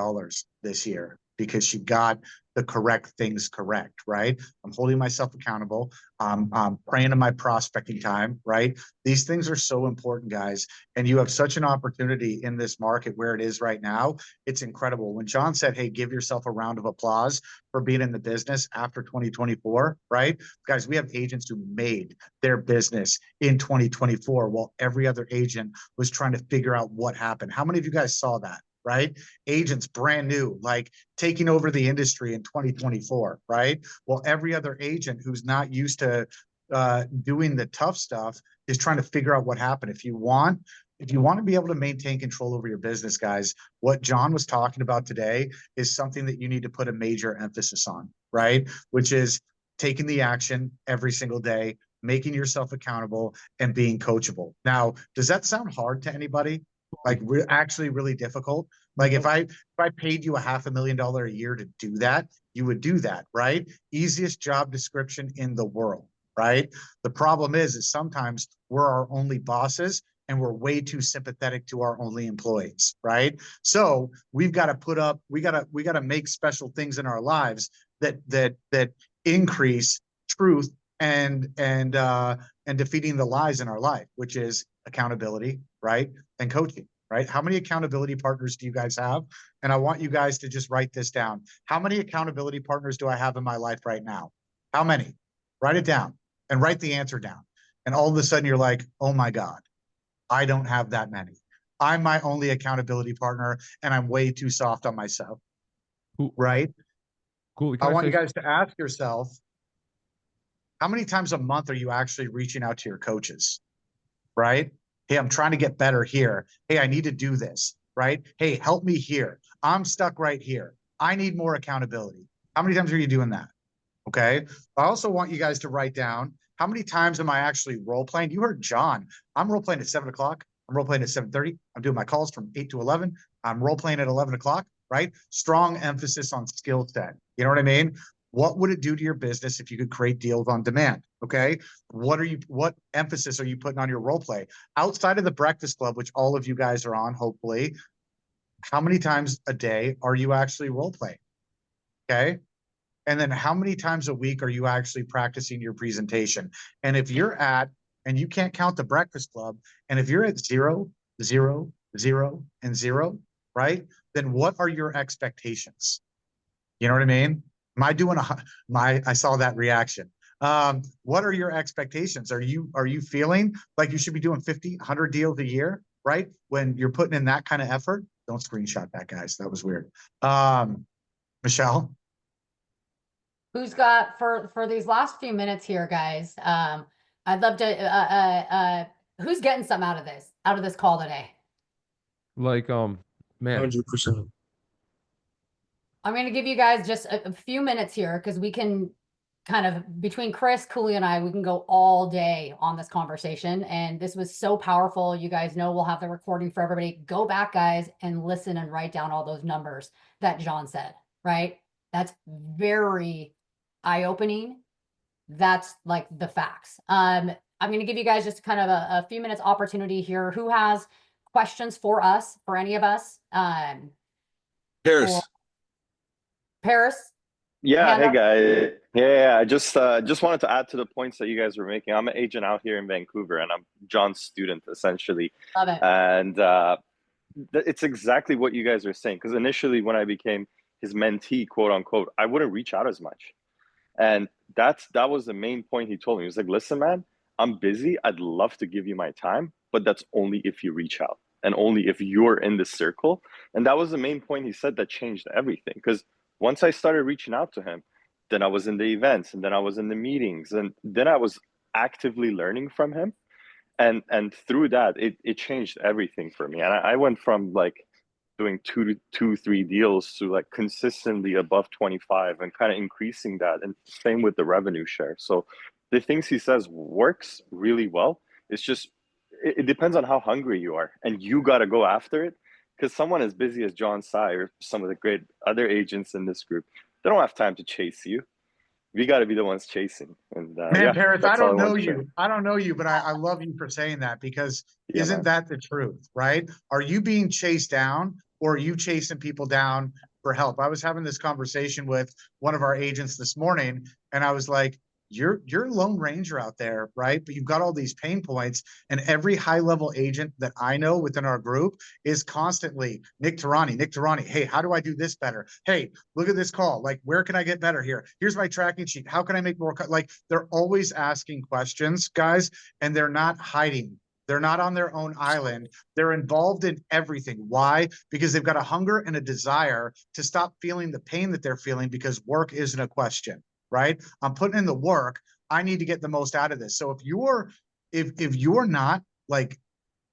this year because she got the correct things correct, right? I'm holding myself accountable. I'm praying in my prospecting time, right? These things are so important, guys. And you have such an opportunity in this market where it is right now. It's incredible. When John said, hey, give yourself a round of applause for being in the business after 2024, right? Guys, we have agents who made their business in 2024 while every other agent was trying to figure out what happened. How many of you guys saw that? Right? Agents brand new, like taking over the industry in 2024, right? Well, every other agent who's not used to doing the tough stuff is trying to figure out what happened. If you want to be able to maintain control over your business, guys, what John was talking about today is something that you need to put a major emphasis on, right? Which is taking the action every single day, making yourself accountable, and being coachable. Now, does that sound hard to anybody? Like actually really difficult? Like if I paid you $500,000 a year to do that, you would do that, right? Easiest job description in the world, right? The problem is sometimes we're our only bosses and we're way too sympathetic to our only employees, right? So we've got to we got to make special things in our lives that increase truth and defeating the lies in our life, which is accountability, right? And coaching, right? How many accountability partners do you guys have? And I want you guys to just write this down. How many accountability partners do I have in my life right now? How many? Write it down and write the answer down. And all of a sudden you're like, oh my God, I don't have that many. I'm my only accountability partner and I'm way too soft on myself, right? Cool. I want you guys to ask yourself, how many times a month are you actually reaching out to your coaches, right? Hey, I'm trying to get better here. Hey, I need to do this, right? Hey, help me here. I'm stuck right here. I need more accountability. How many times are you doing that? Okay. I also want you guys to write down, how many times am I actually role playing? You heard John. I'm role playing at 7 o'clock. I'm role playing at 7:30. I'm doing my calls from 8 to 11. I'm role playing at 11 o'clock, right? Strong emphasis on skill set. You know what I mean? What would it do to your business if you could create deals on demand? Okay. What emphasis are you putting on your role play outside of the Breakfast Club, which all of you guys are on, hopefully? How many times a day are you actually role playing? Okay. And then how many times a week are you actually practicing your presentation? And if you're at, and you can't count the Breakfast Club, and if you're at 0, 0, 0, and 0, right? Then what are your expectations? You know what I mean? Am I doing I saw that reaction. What are your expectations? Are you feeling like you should be doing 50, 100 deals a year, right? When you're putting in that kind of effort? Don't screenshot that, guys. That was weird. Michelle? Who's got for these last few minutes here, guys? I'd love to who's getting something out of this call today? Like man. 100%. I'm going to give you guys just a few minutes here because we can kind of, between Chris, Cooley, and I, we can go all day on this conversation. And this was so powerful. You guys know we'll have the recording for everybody. Go back, guys, and listen and write down all those numbers that John said, right? That's very eye-opening. That's like the facts. I'm going to give you guys just kind of a few minutes opportunity here. Who has questions for us, for any of us? Paris. Paris? Yeah, Hand hey up. guys. Yeah, I just wanted to add to the points that you guys were making. I'm an agent out here in Vancouver, and I'm John's student essentially. Love it. And it's exactly what you guys are saying. Because initially, when I became his mentee, quote unquote, I wouldn't reach out as much, and that was the main point he told me. He was like, "Listen, man, I'm busy. I'd love to give you my time, but that's only if you reach out, and only if you're in the circle." And that was the main point he said that changed everything. Because once I started reaching out to him, then I was in the events, and then I was in the meetings, and then I was actively learning from him. And through that, it changed everything for me. And I went from like doing 3 deals to like consistently above 25 and kind of increasing that. And same with the revenue share. So the things he says works really well. It's just, it depends on how hungry you are, and you got to go after it. Because someone as busy as John Tsai or some of the great other agents in this group, they don't have time to chase you. We got to be the ones chasing. And Man, yeah, Paris, I that's all don't know want to share. you. I don't know you, but I love you for saying that, because Yeah, isn't man. that the truth, right? Are you being chased down, or are you chasing people down for help? I was having this conversation with one of our agents this morning, and I was like, you're a lone ranger out there, right? But you've got all these pain points, and every high level agent that I know within our group is constantly Nick Tarani. Hey, how do I do this better? Hey, look at this call. Like, where can I get better here? Here's my tracking sheet. How can I make more? Like, they're always asking questions, guys, and they're not hiding. They're not on their own island. They're involved in everything. Why? Because they've got a hunger and a desire to stop feeling the pain that they're feeling, because work isn't a question, right? I'm putting in the work. I need to get the most out of this. So if you're not like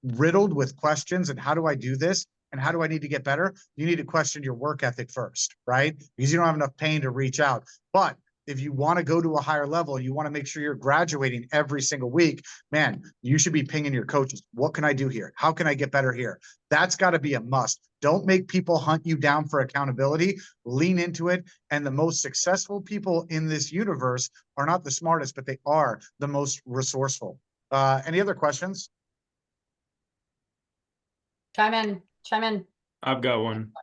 riddled with questions and how do I do this and how do I need to get better, you need to question your work ethic first, right? Because you don't have enough pain to reach out. But if you want to go to a higher level, you want to make sure you're graduating every single week, man, you should be pinging your coaches. What can I do here? How can I get better here? That's got to be a must. Don't make people hunt you down for accountability. Lean into it. And the most successful people in this universe are not the smartest, but they are the most resourceful. Any other questions? Chime in. I've got one.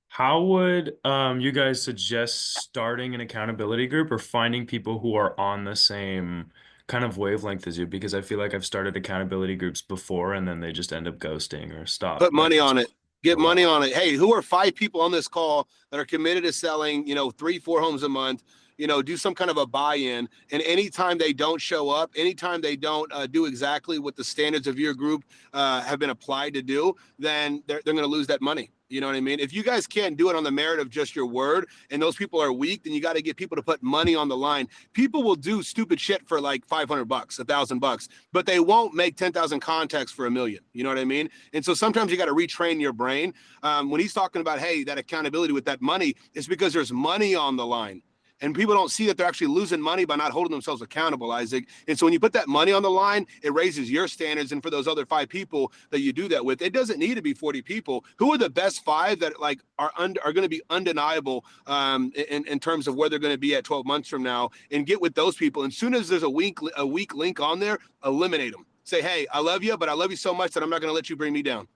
How would you guys suggest starting an accountability group or finding people who are on the same kind of wavelength as you? Because I feel like I've started accountability groups before and then they just end up ghosting or stop. Put money like, on it. Get for a money while. on it. Hey, who are 5 people on this call that are committed to selling, 3-4 homes a month? Do some kind of a buy-in. And anytime they don't show up, anytime they don't do exactly what the standards of your group have been applied to do, then they're going to lose that money. You know what I mean? If you guys can't do it on the merit of just your word and those people are weak, then you got to get people to put money on the line. People will do stupid shit for like $500, $1,000, but they won't make 10,000 contacts for $1 million. You know what I mean? And so sometimes you got to retrain your brain. When he's talking about, hey, that accountability with that money, it's because there's money on the line. And people don't see that they're actually losing money by not holding themselves accountable, Isaac. And so when you put that money on the line, it raises your standards. And for those other 5 people that you do that with, it doesn't need to be 40 people. Who are the best 5 that like are going to be undeniable in terms of where they're going to be at 12 months from now? And get with those people. And as soon as there's a weak link on there, eliminate them. Say, hey, I love you, but I love you so much that I'm not going to let you bring me down.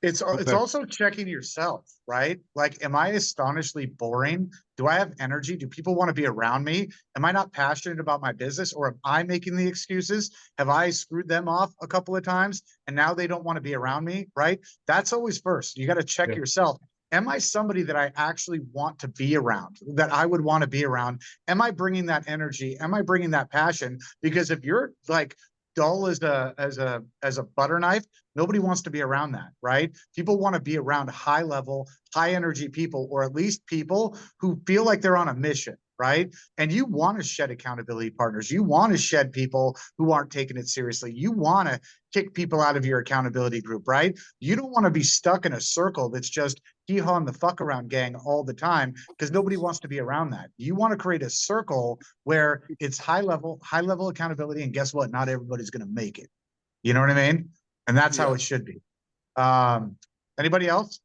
It's Okay. also checking yourself, right? Like, am I astonishingly boring? Do I have energy? Do people want to be around me? Am I not passionate about my business, or am I making the excuses? Have I screwed them off a couple of times and now they don't want to be around me, right? That's always first. You got to check Yeah. yourself. Am I somebody that I actually want to be around, that I would want to be around? Am I bringing that energy? Am I bringing that passion? Because if you're like dull as a butter knife, nobody wants to be around that, right? People want to be around high level, high energy people, or at least people who feel like they're on a mission, right? And you want to shed accountability partners. You want to shed people who aren't taking it seriously. You want to kick people out of your accountability group, right? You don't want to be stuck in a circle that's just hee-haw and the fuck around gang all the time, because nobody wants to be around that. You want to create a circle where it's high level accountability, and guess what? Not everybody's going to make it. You know what I mean? And that's how Yeah. it should be. Anybody else?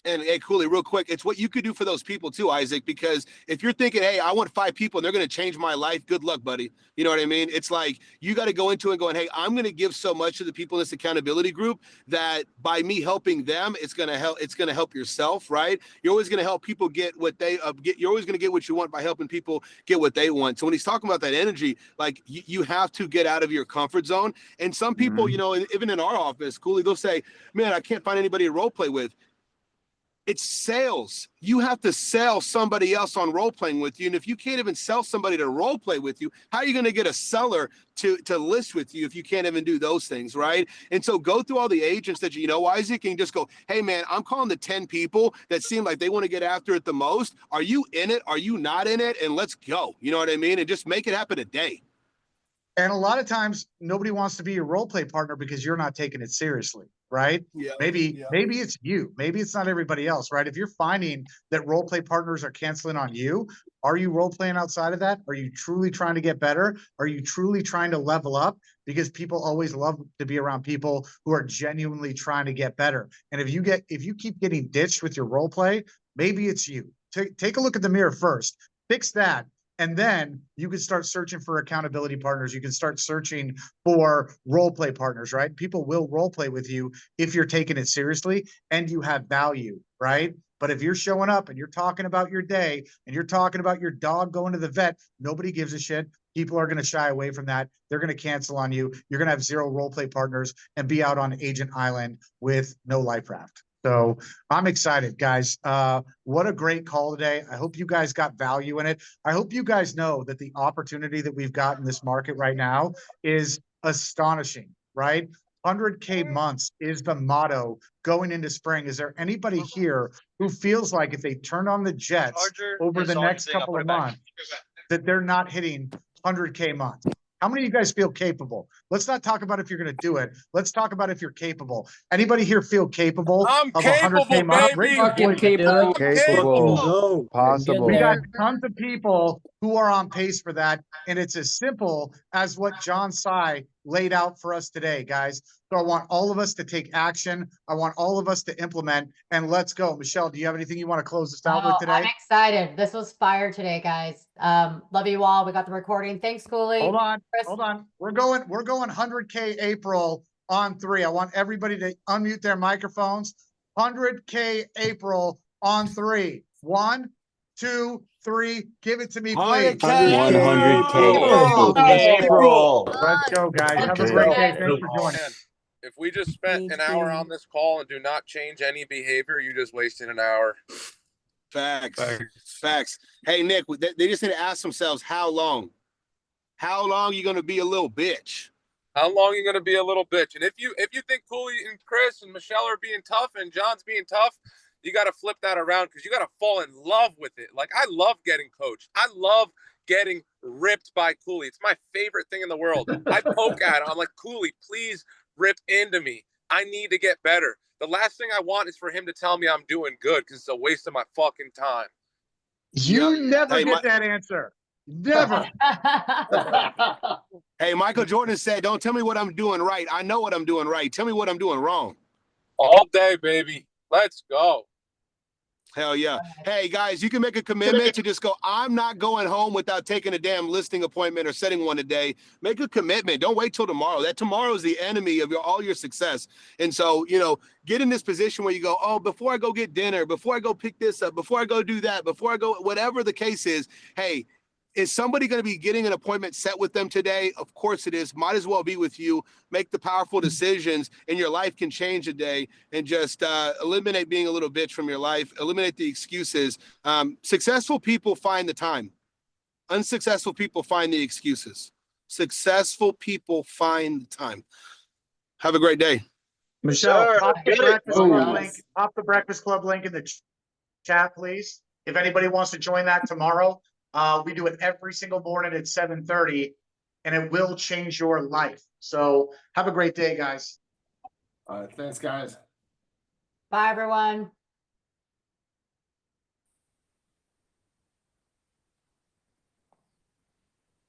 And hey, Cooley, real quick, it's what you could do for those people too, Isaac, because if you're thinking, hey, I want 5 people and they're going to change my life, good luck, buddy. You know what I mean? It's like, you got to go into it going, hey, I'm going to give so much to the people in this accountability group that by me helping them, it's going to help yourself, right? You're always going to help people get what they get. You're always going to get what you want by helping people get what they want. So when he's talking about that energy, like you have to get out of your comfort zone. And some people, even in our office, Cooley, they'll say, man, I can't find anybody to role play with. It's sales. You have to sell somebody else on role playing with you. And if you can't even sell somebody to role play with you, how are you going to get a seller to list with you if you can't even do those things, right? And so go through all the agents that you know, Isaac, and just go, hey, man, I'm calling the 10 people that seem like they want to get after it the most. Are you in it? Are you not in it? And let's go. You know what I mean? And just make it happen today. And a lot of times nobody wants to be your role play partner because you're not taking it seriously, right? Yeah. Maybe it's you. Maybe it's not everybody else, right? If you're finding that role play partners are canceling on you, are you role playing outside of that? Are you truly trying to get better? Are you truly trying to level up? Because people always love to be around people who are genuinely trying to get better. And if you keep getting ditched with your role play, maybe it's you. Take a look at the mirror first. Fix that. And then you can start searching for accountability partners. You can start searching for role play partners, right? People will role play with you if you're taking it seriously and you have value, right? But if you're showing up and you're talking about your day and you're talking about your dog going to the vet, nobody gives a shit. People are going to shy away from that. They're going to cancel on you. You're going to have 0 role play partners and be out on Agent Island with no life raft. So I'm excited, guys. What a great call today. I hope you guys got value in it. I hope you guys know that the opportunity that we've got in this market right now is astonishing, right? 100K months is the motto going into spring. Is there anybody here who feels like if they turn on the jets over the next couple of months, that they're not hitting 100K months? How many of you guys feel capable? Let's not talk about if you're going to do it. Let's talk about if you're capable. Anybody here feel capable I'm of capable, 100K months? baby. Fucking capable. Capable. Go. Possible. We Get got there. tons of people who are on pace for that. And it's as simple as what John Tsai laid out for us today, guys. So I want all of us to take action. I want all of us to implement, and let's go. Michelle, do you have anything you want to close us out with today? I'm excited. This was fire today, guys. Love you all. We got the recording. Thanks, Cooley. Hold on, Chris. hold on. We're going 100K April on 3. I want everybody to unmute their microphones. 100K April on 3. 1, 2, 3. Give it to me, please. 100K April. Let's go, guys. Have a Okay. great day. Thanks for joining. Man, if we just spent an hour on this call and do not change any behavior, you just wasted an hour. Facts. Hey, Nick, they just need to ask themselves, how long? How long are you going to be a little bitch? How long are you going to be a little bitch? And if you think Cooley and Chris and Michelle are being tough and John's being tough, you got to flip that around because you got to fall in love with it. Like, I love getting coached. I love getting ripped by Cooley. It's my favorite thing in the world. I poke at him. I'm like, Cooley, please rip into me. I need to get better. The last thing I want is for him to tell me I'm doing good because it's a waste of my fucking time. You never get that answer. Never. Hey, Michael Jordan said, don't tell me what I'm doing right. I know what I'm doing right. Tell me what I'm doing wrong. All day, baby. Let's go. Hell yeah. Hey, guys, you can make a commitment to just go, I'm not going home without taking a damn listing appointment or setting one today. Make a commitment. Don't wait till tomorrow. That tomorrow is the enemy of all your success. And so, get in this position where you go, oh, before I go get dinner, before I go pick this up, before I go do that, before I go, whatever the case is, hey, is somebody going to be getting an appointment set with them today? Of course it is. Might as well be with you. Make the powerful decisions, and your life can change today. And just eliminate being a little bitch from your life. Eliminate the excuses. Successful people find the time. Unsuccessful people find the excuses. Successful people find the time. Have a great day. Michelle, pop the Breakfast Club link in the chat, please. If anybody wants to join that tomorrow. We do it every single morning at 7:30, and it will change your life. So have a great day, guys. All right, thanks, guys. Bye, everyone.